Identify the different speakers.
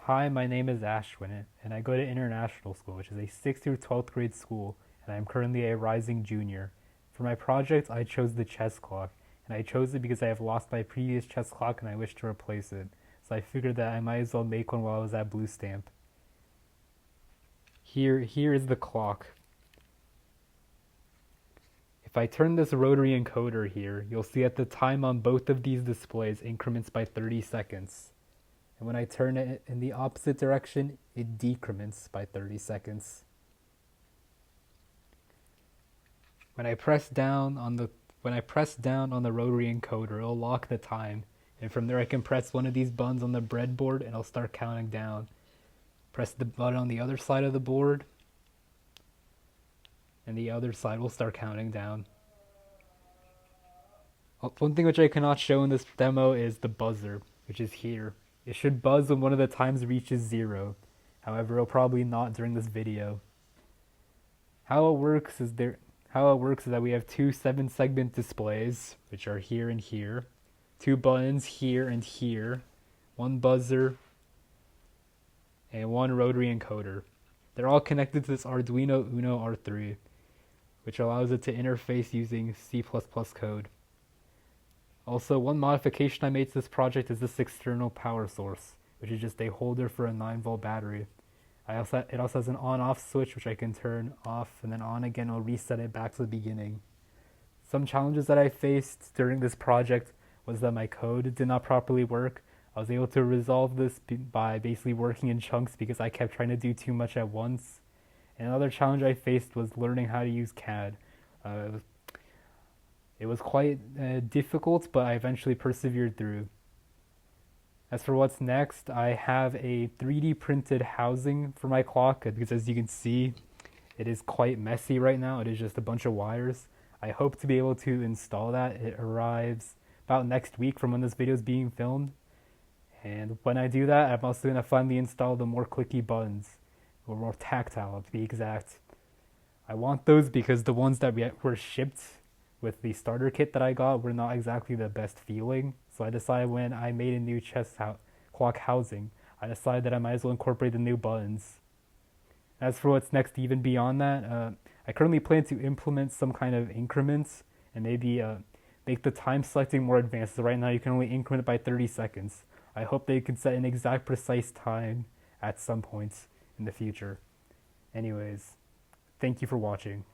Speaker 1: Hi, my name is Ashwin, and I go to international school, which is a 6th through 12th grade school, and I am currently a rising junior. For my project, I chose the chess clock, and I chose it because I have lost my previous chess clock and I wish to replace it. So I figured that I might as well make one while I was at Blue Stamp. Here is the clock. If I turn this rotary encoder here, you'll see that the time on both of these displays increments by 30 seconds. And when I turn it in the opposite direction, it decrements by 30 seconds. When I press down on the rotary encoder, it'll lock the time, and from there I can press one of these buttons on the breadboard and it'll start counting down. Press the button on the other side of the board, and the other side will start counting down. One thing which I cannot show in this demo is the buzzer, which is here. It should buzz when one of the times reaches 0. However, it'll probably not during this video. How it works is that we have two 7-segment displays, which are here and here, two buttons here and here, one buzzer, and one rotary encoder. They're all connected to this Arduino Uno R3, which allows it to interface using C++ code. Also, one modification I made to this project is this external power source, which is just a holder for a 9-volt battery. It also has an on-off switch, which I can turn off and then on again. I'll reset it back to the beginning. Some challenges that I faced during this project was that my code did not properly work. I was able to resolve this by basically working in chunks because I kept trying to do too much at once. And another challenge I faced was learning how to use CAD. It was quite difficult, but I eventually persevered through. As for what's next, I have a 3D printed housing for my clock because, as you can see, it is quite messy right now. It is just a bunch of wires. I hope to be able to install that. It arrives about next week from when this video is being filmed. And when I do that, I'm also going to finally install the more clicky buttons, or more tactile to be exact. I want those because the ones that were shipped with the starter kit that I got were not exactly the best feeling. So I decided when I made a new clock housing, I decided that I might as well incorporate the new buttons. As for what's next even beyond that, I currently plan to implement some kind of increments and maybe make the time selecting more advanced. So right now you can only increment by 30 seconds. I hope they can set an exact precise time at some points in the future. Anyways, thank you for watching.